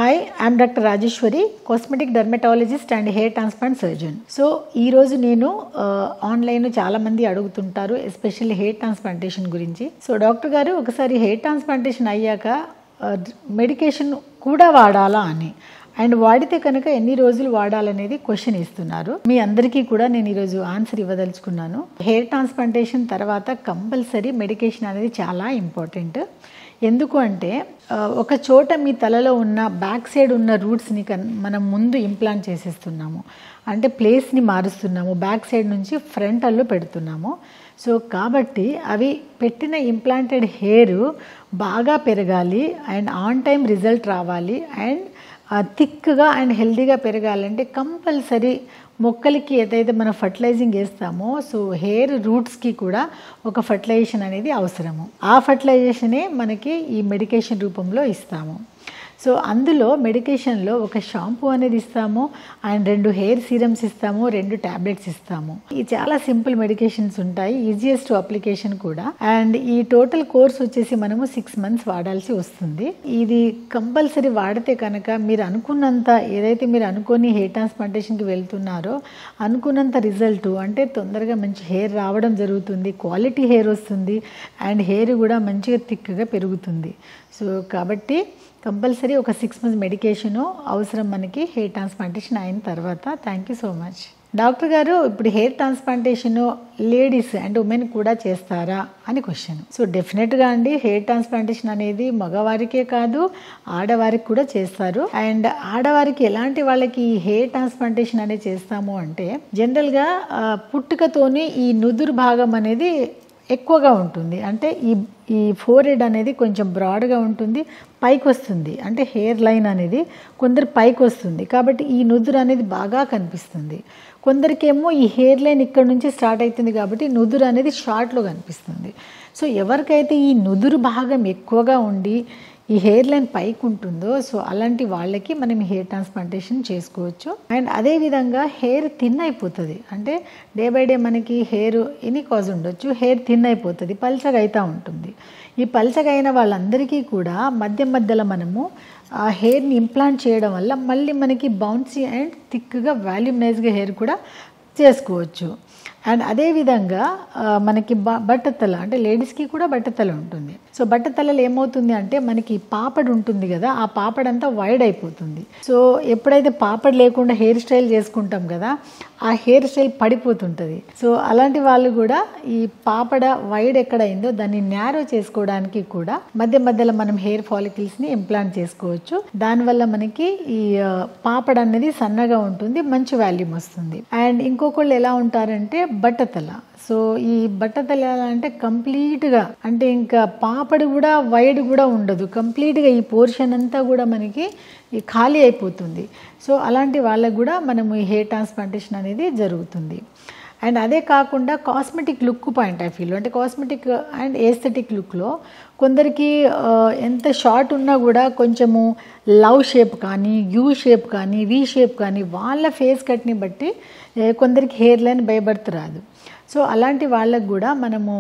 Hi, I'm doctor Rajeshwari, cosmetic dermatologist and hair transplant surgeon. So ఈరోజు నేను online చాలామంది అడుగుతుంటారు, ఎస్పెషల్లీ హెయిర్ ట్రాన్స్ప్లాంటేషన్ గురించి. సో డాక్టర్ గారు, ఒకసారి హెయిర్ ట్రాన్స్ప్లాంటేషన్ అయ్యాక మెడికేషన్ కూడా వాడాలా అని, అండ్ వాడితే కనుక ఎన్ని రోజులు వాడాలనేది క్వశ్చన్ ఇస్తున్నారు. మీ అందరికీ కూడా నేను ఈరోజు ఆన్సర్ ఇవ్వదలుచుకున్నాను. హెయిర్ ట్రాన్స్ప్లాంటేషన్ తర్వాత కంపల్సరీ మెడికేషన్ అనేది చాలా ఇంపార్టెంట్. ఎందుకు అంటే ఒక చోట మీ తలలో ఉన్న బ్యాక్ సైడ్ ఉన్న రూట్స్ని మనం ముందు ఇంప్లాంట్ చేసేస్తున్నాము, అంటే ప్లేస్ని మారుస్తున్నాము, బ్యాక్ సైడ్ నుంచి ఫ్రంటల్లో పెడుతున్నాము. సో కాబట్టి అవి పెట్టిన ఇంప్లాంటెడ్ హెయిర్ బాగా పెరగాలి అండ్ ఆన్ టైం రిజల్ట్ రావాలి అండ్ థిక్గా అండ్ హెల్దీగా పెరగాలంటే కంపల్సరీ మొక్కలకి ఏదైతే మనం ఫర్టిలైజింగ్ వేస్తామో, సో హెయిర్ రూట్స్కి కూడా ఒక ఫర్టిలైజేషన్ అనేది అవసరము. ఆ ఫర్టిలైజేషనే మనకి ఈ మెడికేషన్ రూపంలో ఇస్తాము. సో అందులో మెడికేషన్లో ఒక షాంపూ అనేది ఇస్తాము అండ్ 2 హెయిర్ సీరమ్స్ ఇస్తాము, 2 ట్యాబ్లెట్స్ ఇస్తాము. ఈ చాలా సింపుల్ మెడికేషన్స్ ఉంటాయి, ఈజియెస్ట్ అప్లికేషన్ కూడా. అండ్ ఈ టోటల్ కోర్స్ వచ్చేసి మనము 6 months వాడాల్సి వస్తుంది. ఇది కంపల్సరీ వాడితే కనుక మీరు అనుకున్నంత, ఏదైతే మీరు అనుకొని హెయిర్ ట్రాన్స్ప్లాంటేషన్కి వెళ్తున్నారో అనుకున్నంత రిజల్ట్, అంటే తొందరగా మంచి హెయిర్ రావడం జరుగుతుంది, క్వాలిటీ హెయిర్ వస్తుంది అండ్ హెయిర్ కూడా మంచిగా థిక్గా పెరుగుతుంది. సో కాబట్టి కంపల్సరీ ఒక 6 months మెడికేషను అవసరం మనకి హెయిర్ ట్రాన్స్ప్లాంటేషన్ అయిన తర్వాత. Thank you so much. Doctor గారు, ఇప్పుడు hair transplantation ladies and women కూడా చేస్తారా అని క్వశ్చన్. సో డెఫినెట్గా అండి, హెయిర్ ట్రాన్స్ప్లాంటేషన్ అనేది మగవారికే కాదు ఆడవారికి కూడా చేస్తారు. అండ్ ఆడవారికి ఎలాంటి వాళ్ళకి ఈ హెయిర్ ట్రాన్స్ప్లాంటేషన్ అనేది చేస్తాము అంటే, జనరల్గా పుట్టుకతోని ఈ నుదురు భాగం అనేది ఎక్కువగా ఉంటుంది, అంటే ఈ ఫోర్హెడ్ అనేది కొంచెం బ్రాడ్గా ఉంటుంది, పైకి వస్తుంది, అంటే హెయిర్ లైన్ అనేది కొందరు పైకి వస్తుంది, కాబట్టి ఈ నుదురు అనేది బాగా కనిపిస్తుంది. కొందరికేమో ఈ హెయిర్ లైన్ ఇక్కడ నుంచి స్టార్ట్ అవుతుంది కాబట్టి నుదురు అనేది షార్ట్లో కనిపిస్తుంది. సో ఎవరికైతే ఈ నుదురు భాగం ఎక్కువగా ఉండి ఈ హెయిర్ లైన్ పైకి ఉంటుందో, సో అలాంటి వాళ్ళకి మనం హెయిర్ ట్రాన్స్ప్లాంటేషన్ చేసుకోవచ్చు. అండ్ అదేవిధంగా హెయిర్ థిన్ అయిపోతుంది, అంటే డే బై డే మనకి హెయిర్ ఎనీ కాజ్ ఉండొచ్చు, హెయిర్ థిన్ అయిపోతుంది, పల్చగా అవుతూ ఉంటుంది. ఈ పల్చగా అయిన వాళ్ళందరికీ కూడా మధ్యలో మనము ఆ హెయిర్ని ఇంప్లాంట్ చేయడం వల్ల మళ్ళీ మనకి బౌన్సీ అండ్ థిక్గా వాల్యూమ్నైజ్గా హెయిర్ కూడా చేసుకోవచ్చు. అండ్ అదేవిధంగా మనకి బట్టతల, అంటే లేడీస్కి కూడా బట్టతల ఉంటుంది. సో బట్టతలలో ఏమవుతుంది అంటే మనకి పాపడ్ ఉంటుంది కదా, ఆ పాపడ్ అంతా వైడ్ అయిపోతుంది. సో ఎప్పుడైతే పాపడ్ లేకుండా హెయిర్ స్టైల్ చేసుకుంటాం కదా, ఆ హెయిర్ స్టైల్ పడిపోతుంటుంది. సో అలాంటి వాళ్ళు కూడా ఈ పాపడ వైడ్ ఎక్కడైందో దాన్ని న్యారో చేసుకోవడానికి కూడా మధ్యలో మనం హెయిర్ ఫాలికల్స్ని ఇంప్లాంట్ చేసుకోవచ్చు. దానివల్ల మనకి ఈ పాపడ అనేది సన్నగా ఉంటుంది, మంచి వాల్యూమ్ వస్తుంది. అండ్ ఇంకొకళ్ళు ఎలా ఉంటారంటే బట్టతల. సో ఈ బట్టతల అంటే కంప్లీట్గా, అంటే ఇంకా పాపడి కూడా వైడ్ కూడా ఉండదు, కంప్లీట్గా ఈ పోర్షన్ అంతా కూడా మనకి ఖాళీ అయిపోతుంది. సో అలాంటి వాళ్ళకు కూడా మనము ఈ హెయిర్ ట్రాన్స్ప్లాంటేషన్ అనేది జరుగుతుంది. అండ్ అదే కాకుండా కాస్మెటిక్ లుక్ పాయింట్ ఆఫ్ వ్యూలో, అంటే కాస్మెటిక్ అండ్ ఏస్థెటిక్ లుక్లో కొందరికి ఎంత షార్ట్ ఉన్నా కూడా కొంచెము లవ్ షేప్ కానీ, యూ షేప్ కానీ, వి షేప్ కానీ వాళ్ళ ఫేస్ కట్ని బట్టి కొందరికి హెయిర్ లైన్ బై బర్త్ రాదు. సో అలాంటి వాళ్ళకు కూడా మనము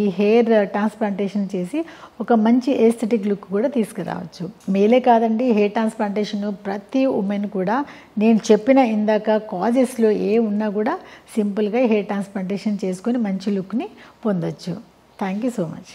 ఈ హెయిర్ ట్రాన్స్ప్లాంటేషన్ చేసి ఒక మంచి ఏస్థెటిక్ లుక్ కూడా తీసుకురావచ్చు. మేలే కాదండి, హెయిర్ ట్రాన్స్ప్లాంటేషన్ ప్రతి ఉమెన్ కూడా నేను చెప్పిన ఇందాక కాజెస్లో ఏ ఉన్నా కూడా సింపుల్గా హెయిర్ ట్రాన్స్ప్లాంటేషన్ చేసుకొని మంచి లుక్ని పొందొచ్చు. Thank you so much.